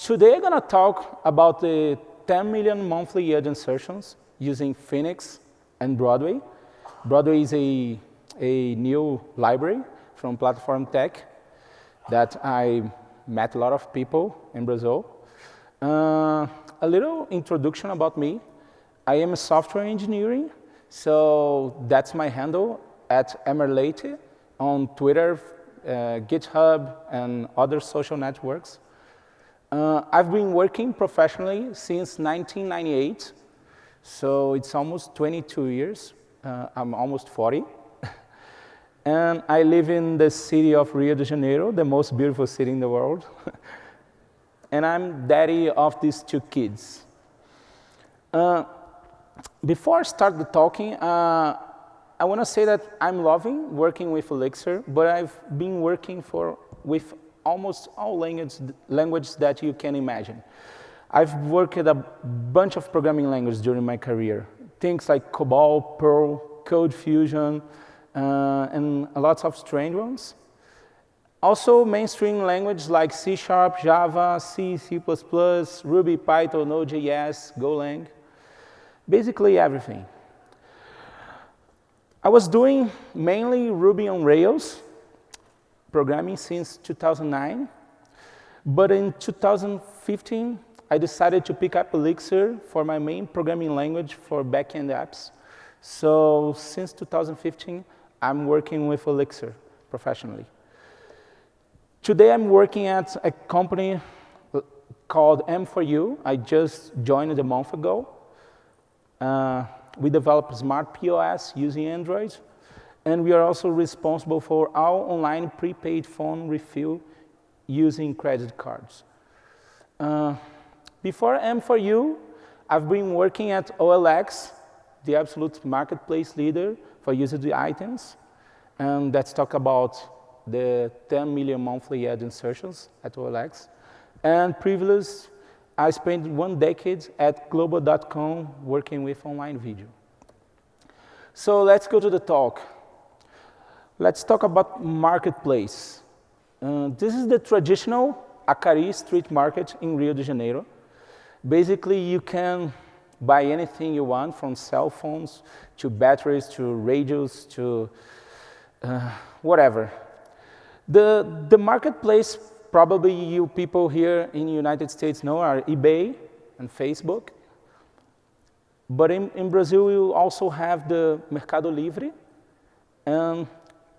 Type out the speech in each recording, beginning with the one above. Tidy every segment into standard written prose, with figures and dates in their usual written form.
Today, I'm going to talk about the 10 million monthly ad insertions using Phoenix and Broadway. Broadway is a new library from Platform Tech that I met a lot of people in Brazil. A little introduction about me. I am a software engineering, so that's my handle at Emerlate on Twitter, GitHub, and other social networks. I've been working professionally since 1998, so it's almost 22 years. I'm almost 40. And I live in the city of Rio de Janeiro, the most beautiful city in the world. And I'm daddy of these 2 kids. Before I start the talking, I want to say that I'm loving working with Elixir, but I've been working with almost all languages that you can imagine. I've worked at a bunch of programming languages during my career. Things like COBOL, Perl, Code Fusion, and lots of strange ones. Also mainstream languages like C#, Java, C, C++, Ruby, Python, Node.js, Golang. Basically everything. I was doing mainly Ruby on Rails programming since 2009, but in 2015, I decided to pick up Elixir for my main programming language for backend apps. So since 2015, I'm working with Elixir professionally. Today, I'm working at a company called M4U. I just joined a month ago. We develop smart POS using Android. And we are also responsible for our online prepaid phone refill using credit cards. Before M4U, I've been working at OLX, the absolute marketplace leader for usage items. And let's talk about the 10 million monthly ad insertions at OLX. And previously, I spent 1 decade at global.com working with online video. So let's go to the talk. Let's talk about marketplace. This is the traditional Acari street market in Rio de Janeiro. Basically, you can buy anything you want, from cell phones to batteries to radios to whatever. The marketplace, probably you people here in the United States know, are eBay and Facebook. But in Brazil, you also have the Mercado Livre, and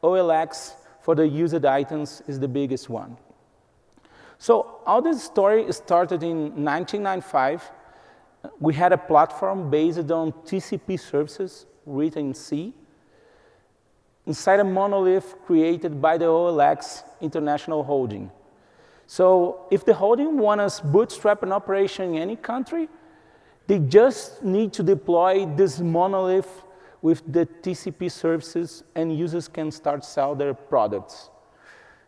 OLX for the used items is the biggest one. So all this story started in 1995. We had a platform based on TCP services written in C inside a monolith created by the OLX International Holding. So if the holding wants to bootstrap an operation in any country, they just need to deploy this monolith with the TCP services, and users can start sell their products.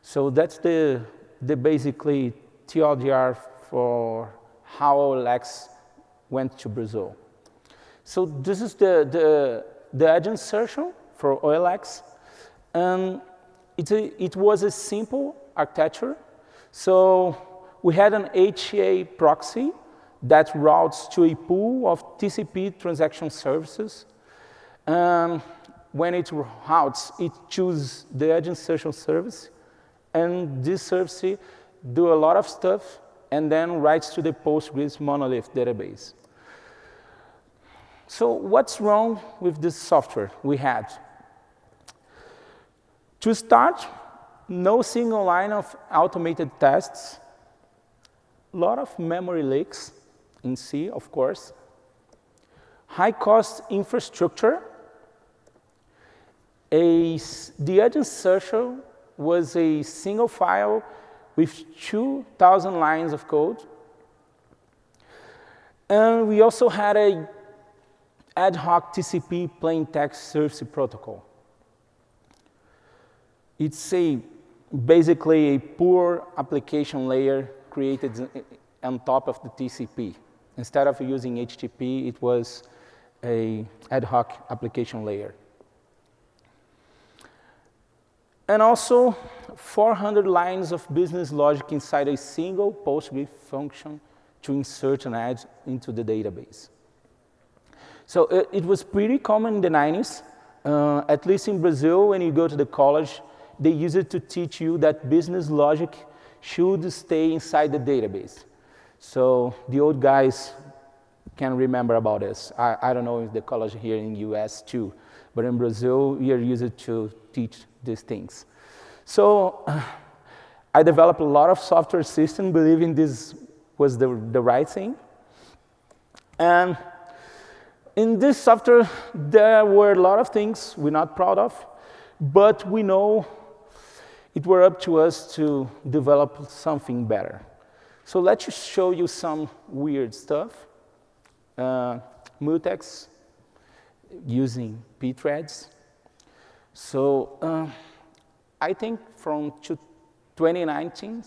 So that's the basically TLDR for how OLX went to Brazil. So this is the ad insertion for OLX, and it was a simple architecture. So we had an HA proxy that routes to a pool of TCP transaction services. When it routes, it chooses the ad insertion service, and this service do a lot of stuff and then writes to the Postgres monolith database. So what's wrong with this software we had? To start, no single line of automated tests, a lot of memory leaks in C, of course, high-cost infrastructure, The insertion was a single file with 2,000 lines of code. And we also had a ad hoc TCP plain text service protocol. It's basically a poor application layer created on top of the TCP. Instead of using HTTP, it was an ad hoc application layer. And also 400 lines of business logic inside a single PostgreSQL function to insert and add into the database. So it was pretty common in the 90s. At least in Brazil, when you go to the college, they use it to teach you that business logic should stay inside the database. So the old guys can remember about this. I don't know if the college here in the US too, but in Brazil, we are used to teach these things. So I developed a lot of software systems believing this was the right thing. And in this software, there were a lot of things we're not proud of, but we know it were up to us to develop something better. So let's show you some weird stuff. Mutex using pthreads. So I think from 2019,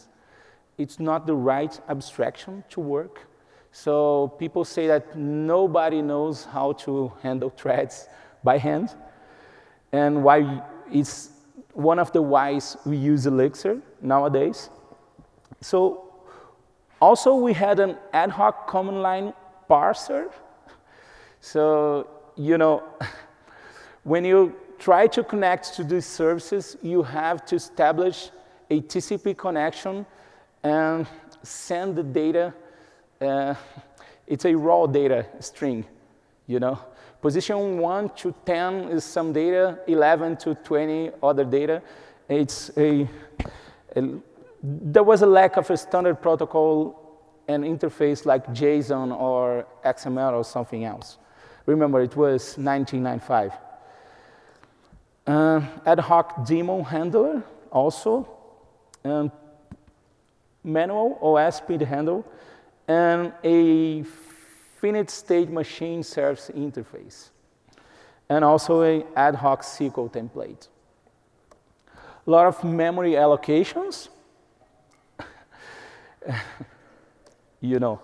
it's not the right abstraction to work. So people say that nobody knows how to handle threads by hand, and why it's one of the whys we use Elixir nowadays. So also we had an ad hoc command line parser. So, you know, when you try to connect to these services, you have to establish a TCP connection and send the data. It's a raw data string, you know. Position 1 to 10 is some data, 11 to 20 other data. There was a lack of a standard protocol and interface like JSON or XML or something else. Remember, it was 1995. Ad hoc daemon handler also, and manual OS speed handle, and a finite state machine service interface, and also a ad hoc SQL template. A lot of memory allocations, you know,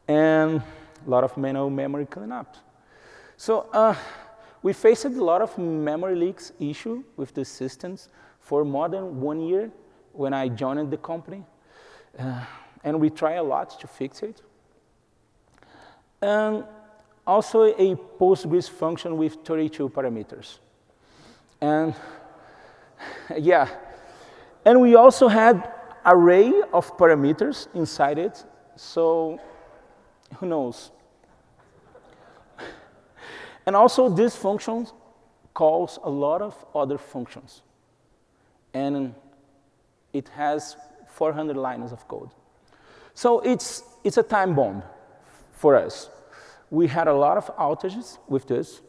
and a lot of manual memory cleanup. So we faced a lot of memory leaks issue with the systems for more than 1 year when I joined the company. And we try a lot to fix it. And also a Postgres function with 32 parameters. And yeah, and we also had array of parameters inside it, so who knows? And also this function calls a lot of other functions. And it has 400 lines of code. So it's a time bomb for us. We had a lot of outages with this,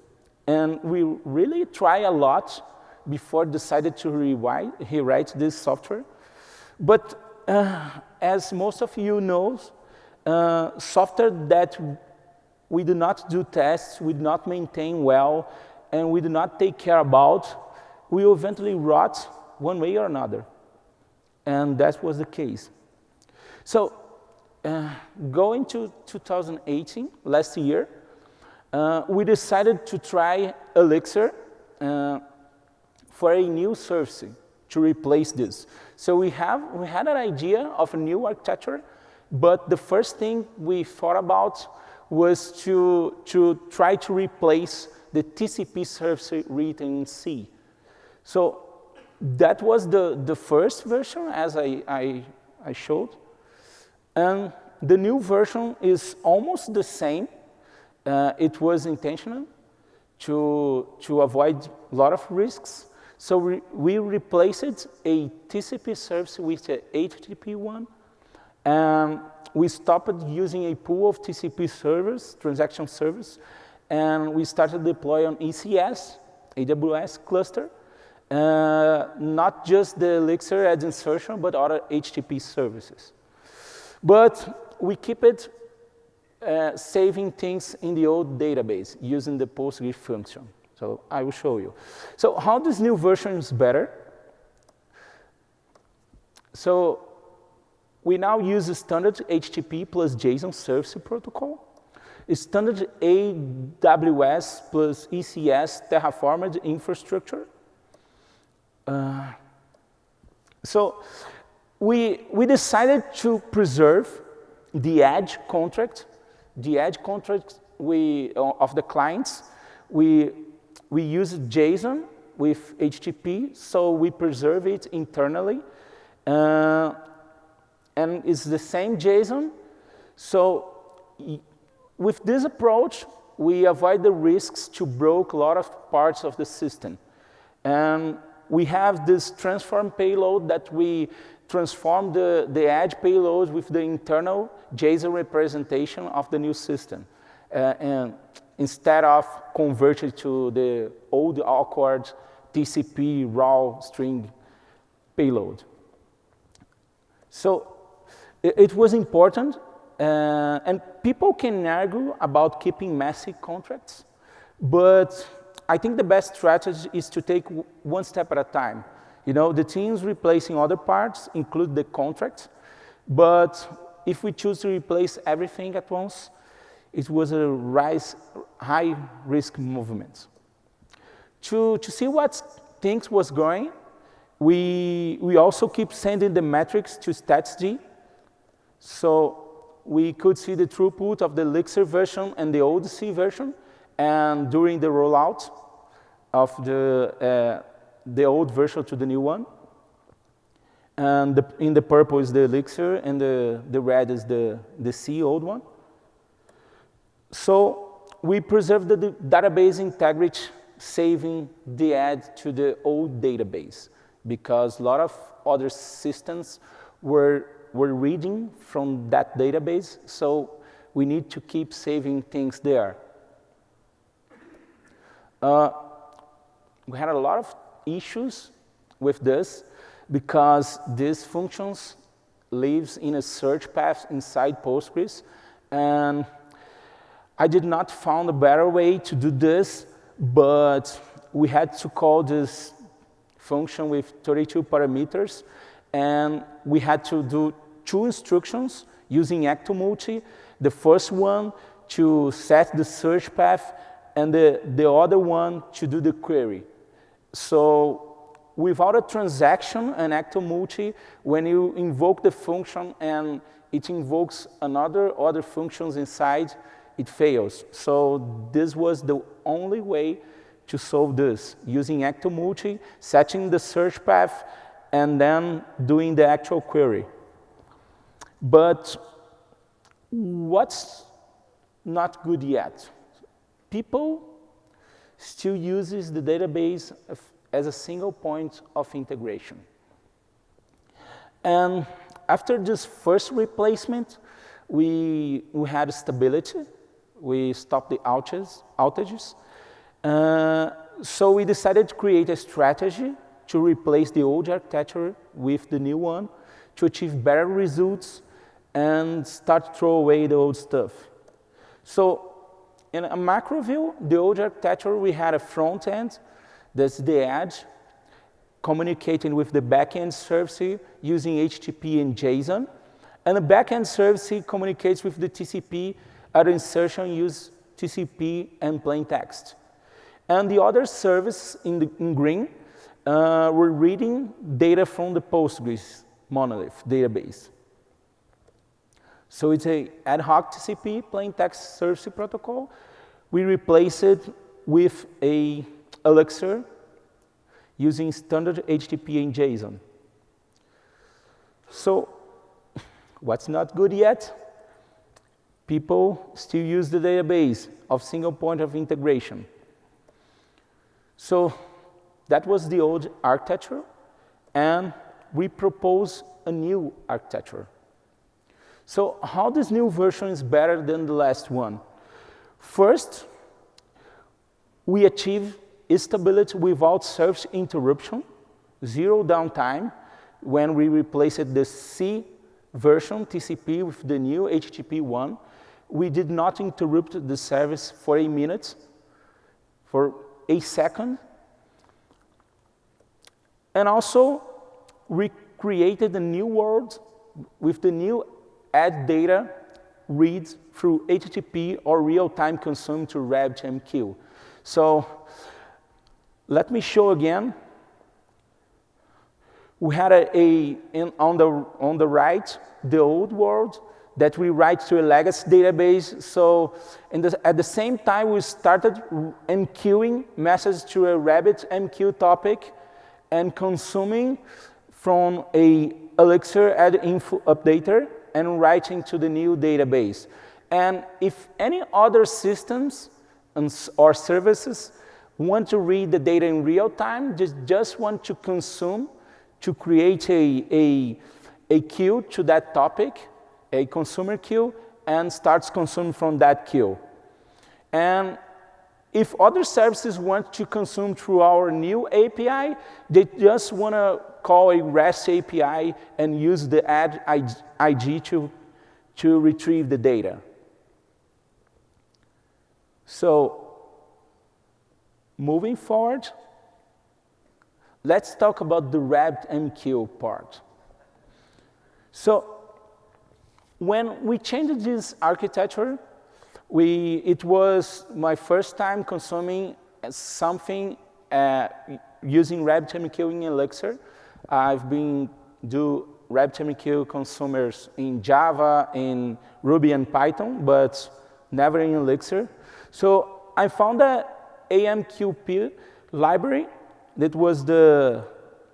and we really try a lot before decided to rewrite this software. But as most of you know, software that we do not do tests, we do not maintain well, and we do not take care about, will eventually rot one way or another. And that was the case. So going to 2018, last year, we decided to try Elixir for a new service to replace this. So we had an idea of a new architecture, but the first thing we thought about was to try to replace the TCP service written in C. So that was the first version, as I showed. And the new version is almost the same. It was intentional to avoid a lot of risks. So we replaced a TCP service with an HTTP one. And we stopped using a pool of TCP servers, transaction servers, and we started deploying on ECS. AWS cluster, not just the Elixir as insertion, but other HTTP services. But we keep it saving things in the old database using the Postgres function. So I will show you. So how this new version is better? So we now use a standard HTTP plus JSON service protocol, a standard AWS plus ECS terraformed infrastructure. So we decided to preserve the edge contract. The edge contract of the clients, we use JSON with HTTP, so we preserve it internally. And it's the same JSON. So with this approach, we avoid the risks to break a lot of parts of the system. And we have this transform payload that we transform the edge payloads with the internal JSON representation of the new system. And instead of converting to the old awkward TCP raw string payload. So it was important, and people can argue about keeping messy contracts, but I think the best strategy is to take one step at a time. You know, the teams replacing other parts include the contract, but if we choose to replace everything at once, it was a high-risk movement. To see what things was going, we also keep sending the metrics to StatsD, so we could see the throughput of the Elixir version and the old C version, and during the rollout of the old version to the new one. And in the purple is the Elixir, and the red is the C old one. So we preserve the database integrity, saving the add to the old database, because a lot of other systems were reading from that database, so we need to keep saving things there. We had a lot of issues with this because these functions lives in a search path inside Postgres, and I did not find a better way to do this, but we had to call this function with 32 parameters, and we had to do 2 instructions using ActoMulti. The first one to set the search path, and the other one to do the query. So without a transaction and ActoMulti, when you invoke the function and it invokes other functions inside, it fails. So this was the only way to solve this, using ActoMulti, setting the search path, and then doing the actual query. But what's not good yet? People still uses the database as a single point of integration. And after this first replacement, we had stability. We stopped the outages. So we decided to create a strategy to replace the old architecture with the new one to achieve better results and start to throw away the old stuff. So in a macro view, the old architecture, we had a front end, that's the edge, communicating with the backend service using HTTP and JSON. And the backend service communicates with the TCP. At insertion, use TCP and plain text. And the other service in green, we're reading data from the Postgres monolith database. So it's a ad hoc TCP plain text service protocol. We replace it with a Elixir using standard HTTP and JSON. So what's not good yet? People still use the database of single point of integration. So that was the old architecture, and we propose a new architecture. So how this new version is better than the last one? First, we achieve stability without service interruption, 0 downtime, when we replaced the C version TCP with the new HTTP 1. We did not interrupt the service for a minute, for a second. And also, we created a new world with the new add data read through HTTP or real-time consume to RabbitMQ. So let me show again. We had on the right, the old world that we write to a legacy database. So at the same time, we started enqueuing messages to a RabbitMQ topic and consuming from a Elixir add info updater and writing to the new database. And if any other systems or services want to read the data in real time, just want to consume, to create a queue to that topic, a consumer queue, and starts consuming from that queue. And if other services want to consume through our new API, they just want to call a REST API and use the add ID to retrieve the data. So moving forward, let's talk about the RabbitMQ part. So when we changed this architecture, it was my first time consuming something using RabbitMQ in Elixir. I've been do RabbitMQ consumers in Java, in Ruby and Python, but never in Elixir. So I found the AMQP library that was the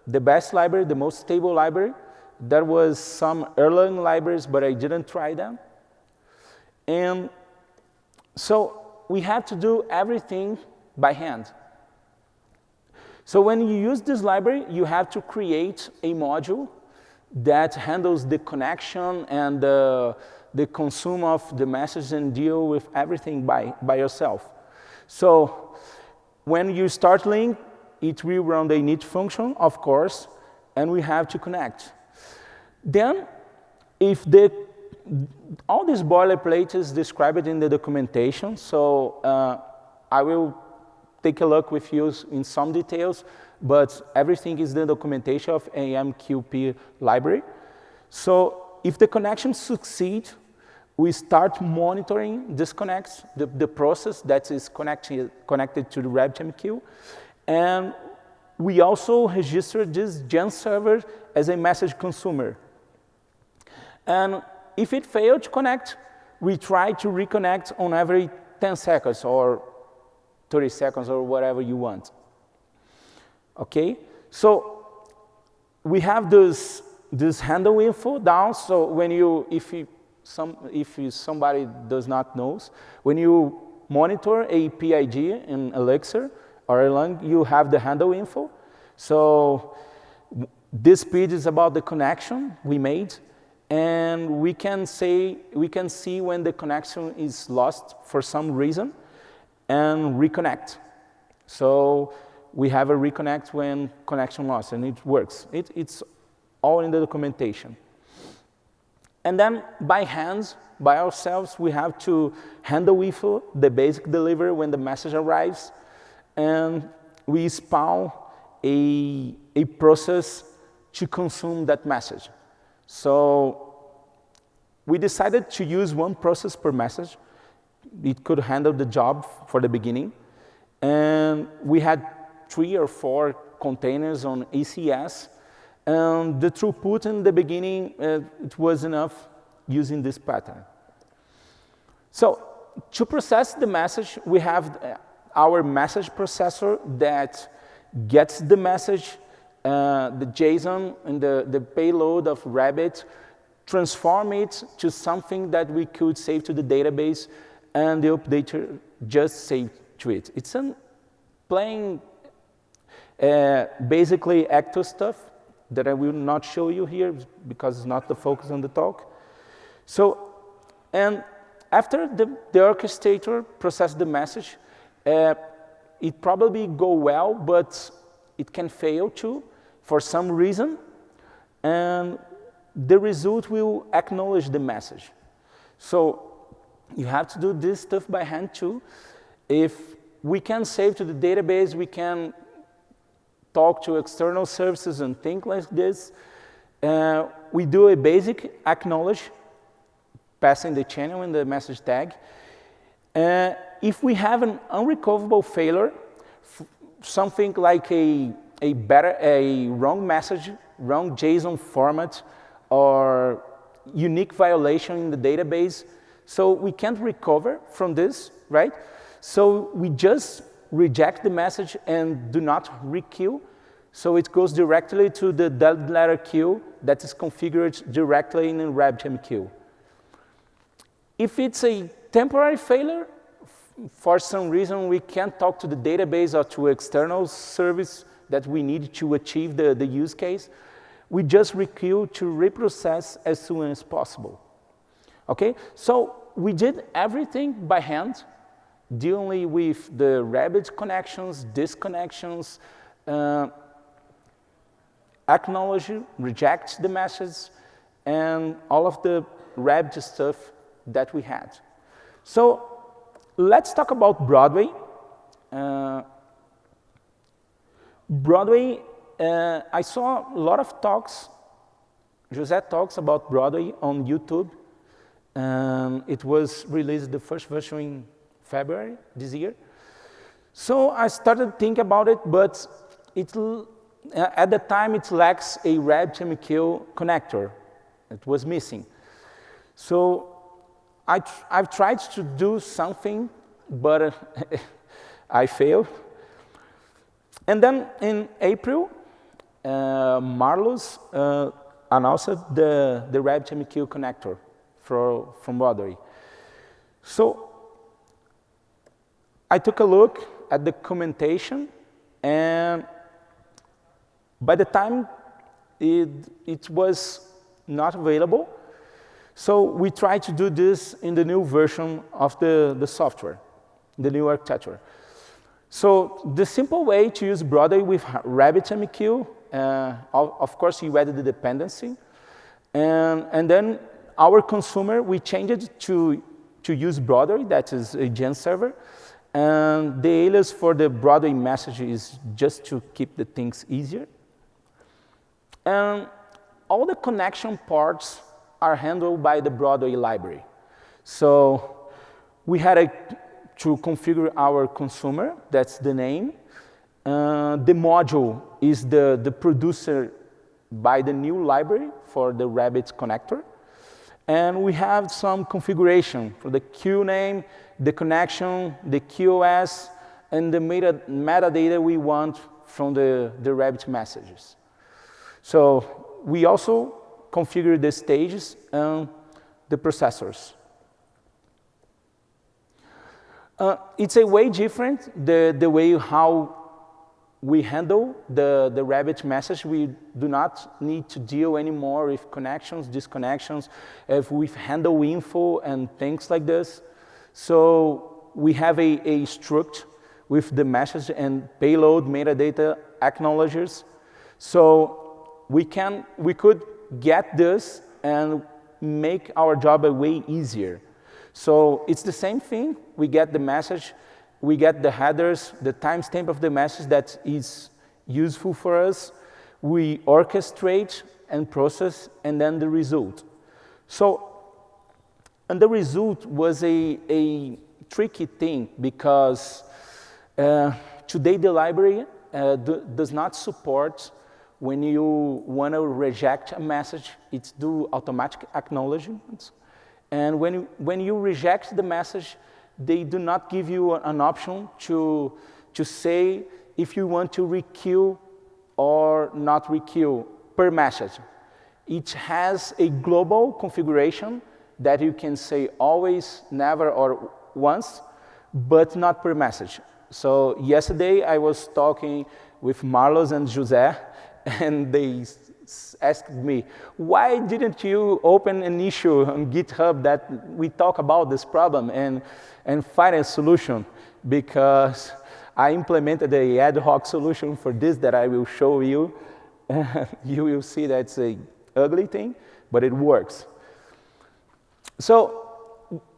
best library, the most stable library. There was some Erlang libraries, but I didn't try them. And so we had to do everything by hand. So when you use this library, you have to create a module that handles the connection and the consume of the message and deal with everything by yourself. So when you start link, it will run the init function, of course, and we have to connect. Then, if all this boilerplate is described in the documentation, so I will take a look with you in some details, but everything is the documentation of AMQP library. So if the connection succeeds, we start monitoring disconnects, the process that is connected to the RabbitMQ, and we also register this gen server as a message consumer. And if it failed to connect, we try to reconnect on every 10 seconds or 30 seconds or whatever you want. Okay? So we have this handle info down. So when if somebody does not know, when you monitor a PID in Elixir or Erlang, you have the handle info. So this page is about the connection we made. And we can see when the connection is lost for some reason and reconnect. So we have a reconnect when connection lost, and it works. It's all in the documentation. And then by hands, by ourselves, we have to handle info, the basic delivery when the message arrives, and we spawn a process to consume that message. So we decided to use one process per message. It could handle the job for the beginning. And we had 3 or 4 containers on ECS. And the throughput in the beginning, it was enough using this pattern. So to process the message, we have our message processor that gets the message, the JSON and the payload of Rabbit, transform it to something that we could save to the database, and the updater just saved to it. It's plain, basically Ecto stuff that I will not show you here because it's not the focus on the talk. So, and after the orchestrator processed the message, it probably go well, but it can fail too for some reason, and the result will acknowledge the message. So you have to do this stuff by hand too. If we can save to the database, we can talk to external services and things like this. We do a basic acknowledge, passing the channel in the message tag. If we have an unrecoverable failure, something like a wrong message, wrong JSON format, or unique violation in the database, so we can't recover from this, right? So we just reject the message and do not requeue. So it goes directly to the dead letter queue that is configured directly in RabbitMQ. If it's a temporary failure, for some reason we can't talk to the database or to external service that we need to achieve the use case, we just requeue to reprocess as soon as possible. Okay, so we did everything by hand, dealing with the Rabbit connections, disconnections, acknowledge, reject the message, and all of the Rabbit stuff that we had. So let's talk about Broadway. Broadway, I saw a lot of talks, Jose talks about Broadway on YouTube. It was released, the first version in February this year. So I started thinking about it, but at the time it lacks a RabbitMQ connector. It was missing. So I've tried to do something, but I failed. And then in April, Marlos announced the RabbitMQ connector from Broadway. So I took a look at the documentation, and by the time it was not available, so we tried to do this in the new version of the software, the new architecture. So the simple way to use Broadway with RabbitMQ, of course you added the dependency, and then our consumer, we changed it to use Broadway, that is a gen server, and the alias for the Broadway message is just to keep the things easier. And all the connection parts are handled by the Broadway library. So we had to configure our consumer, that's the name. The module is the producer by the new library for the Rabbit connector. And we have some configuration for the queue name, the connection, the QoS, and the metadata we want from the Rabbit messages. So we also configure the stages and the processors. It's a way different, the way how we handle the Rabbit message. We do not need to deal anymore with connections, disconnections, if we handle info and things like this. So we have a struct with the message and payload metadata acknowledgers. So we could get this and make our job a way easier. So it's the same thing. We get the message, we get the headers, the timestamp of the message that is useful for us. We orchestrate and process, and then the result. So, and the result was a tricky thing because today the library does not support when you want to reject a message, it's do automatic acknowledgements. And when you reject the message, they do not give you an option to say if you want to requeue or not requeue per message. It has a global configuration that you can say always, never, or once, but not per message. So yesterday I was talking with Marlos and Jose, and they asked me, why didn't you open an issue on GitHub that we talk about this problem and find a solution? Because I implemented a ad hoc solution for this that I will show you. You will see that's a ugly thing, but it works. So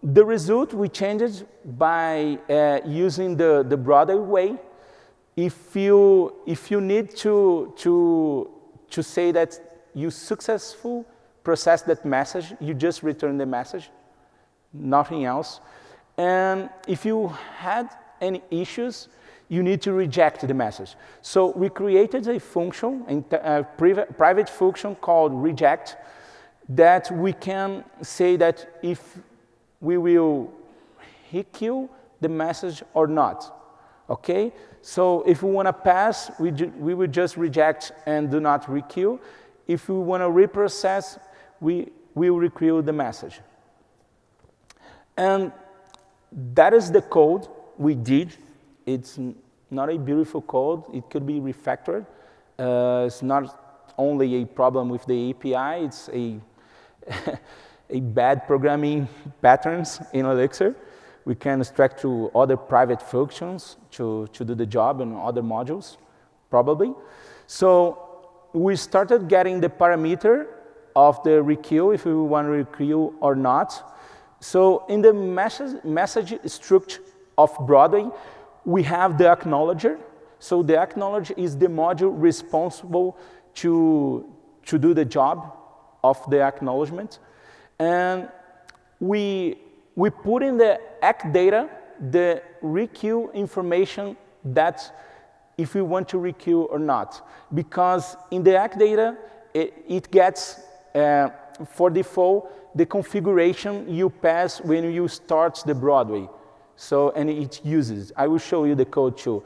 the result we changed by using the Broadway way. If you need to say that you successfully process that message, you just return the message, nothing else. And if you had any issues, you need to reject the message. So we created a function, a private function called reject, that we can say that if we will requeue the message or not. Okay? So if we want to pass, we will just reject and do not requeue. If we want to reprocess, we will requeue the message. And that is the code we did. It's not a beautiful code. It could be refactored. It's not only a problem with the API, it's a bad programming patterns in Elixir. We can extract to other private functions to do the job in other modules, probably. So we started getting the parameter of the requeue, if we want to requeue or not. So in the message structure of Broadway, we have the acknowledger. So the acknowledger is the module responsible to do the job of the acknowledgement. And we put in the ACK data the requeue information that if we want to requeue or not. Because in the ACK data, it gets, for default, the configuration you pass when you start the Broadway. So, and it uses. I will show you the code too.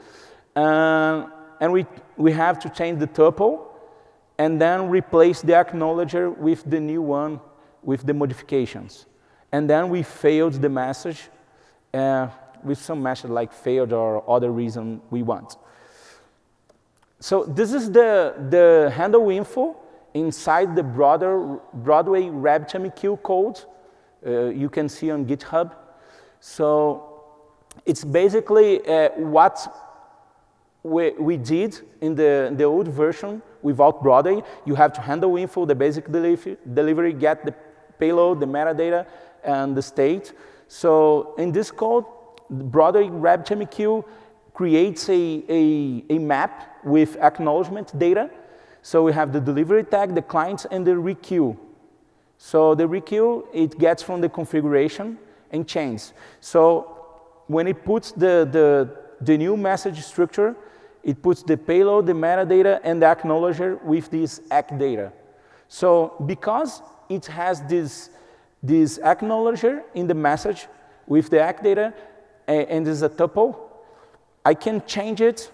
And we have to change the tuple and then replace the acknowledger with the new one with the modifications. And then we failed the message with some message like failed or other reason we want. So this is the handle info inside the Broadway RabbitMQ code you can see on GitHub. So it's basically what we did in the old version without Broadway. You have to handle info, the basic delivery, get the payload, the metadata, and the state. So in this code, Broadway RabbitMQ creates a map with acknowledgement data. So we have the delivery tag, the client, and the requeue. So the requeue, it gets from the configuration and changes. So when it puts the new message structure, it puts the payload, the metadata, and the acknowledger with this ACK data. So because it has this acknowledger in the message with the ACK data, and this is a tuple, I can change it,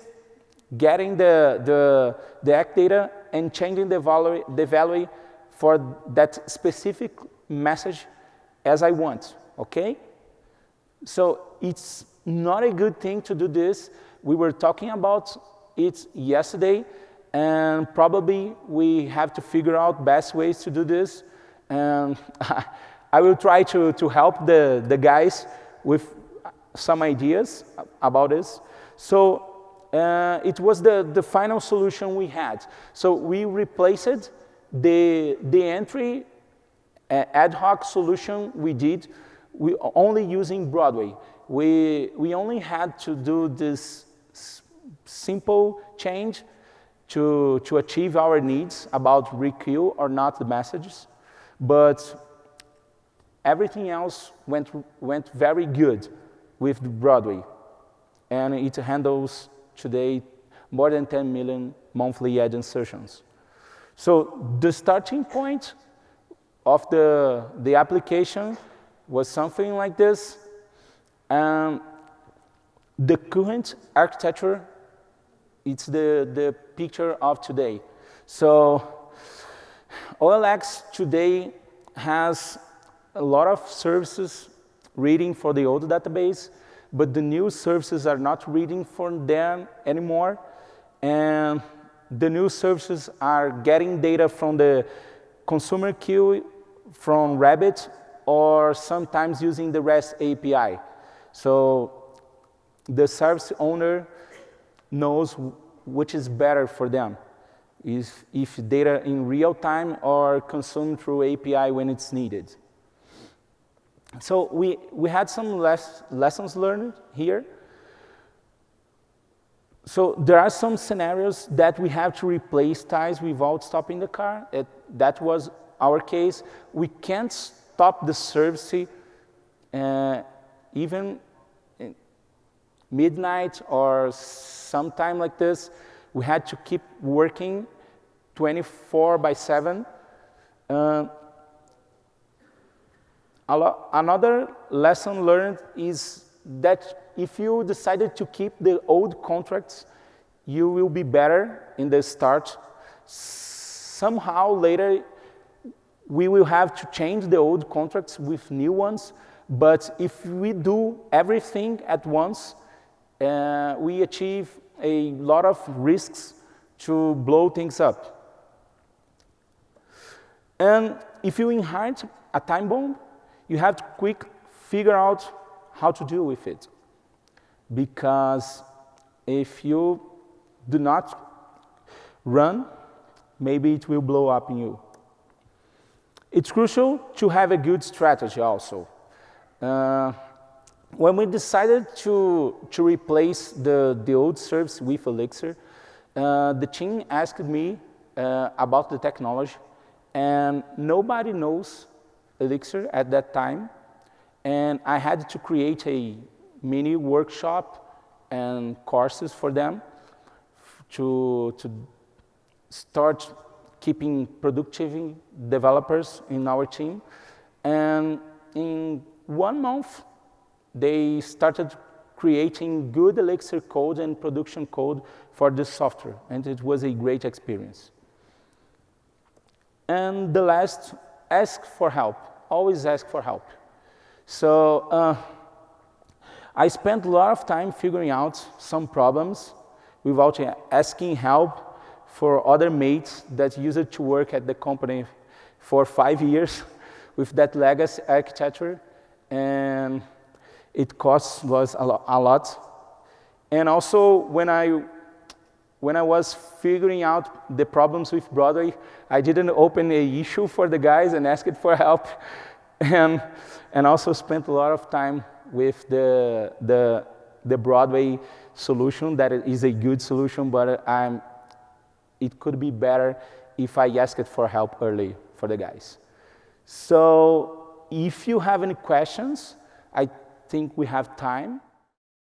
getting the ACK data and changing the value for that specific message as I want, okay? So it's not a good thing to do this. We were talking about it yesterday, and probably we have to figure out best ways to do this. And I will try to help the guys with some ideas about this. So it was the final solution we had. So we replaced the entry ad hoc solution we did only using Broadway. We only had to do this simple change to achieve our needs about requeue or not the messages. But everything else went very good with Broadway. And it handles today more than 10 million monthly ad insertions. So the starting point of the application was something like this. And the current architecture, it's the picture of today. So OLX today has a lot of services reading for the old database, but the new services are not reading for them anymore. And the new services are getting data from the consumer queue, from Rabbit, or sometimes using the REST API. So the service owner knows which is better for them, if data in real time or consumed through API when it's needed. So we had some lessons learned here. So there are some scenarios that we have to replace ties without stopping the car. That was our case. We can't stop the service even midnight or sometime like this. We had to keep working 24/7. Another lesson learned is that if you decided to keep the old contracts, you will be better in the start. Somehow later, we will have to change the old contracts with new ones. But if we do everything at once, we achieve a lot of risks to blow things up. And if you inherit a time bomb, you have to quick figure out how to deal with it. Because if you do not run, maybe it will blow up in you. It's crucial to have a good strategy also. When we decided to replace the old service with Elixir, the team asked me about the technology, and nobody knows Elixir at that time, and I had to create a mini workshop and courses for them to start keeping productive developers in our team. And in 1 month, they started creating good Elixir code and production code for this software, and it was a great experience. And the last, ask for help. Always ask for help. So I spent a lot of time figuring out some problems without asking help for other mates that used to work at the company for 5 years with that legacy architecture, and it cost was a lot. And also, when I was figuring out the problems with Broadway, I didn't open an issue for the guys and ask it for help, and also spent a lot of time with the Broadway solution. That is a good solution, but it could be better if I asked for help early for the guys. So if you have any questions, I think we have time.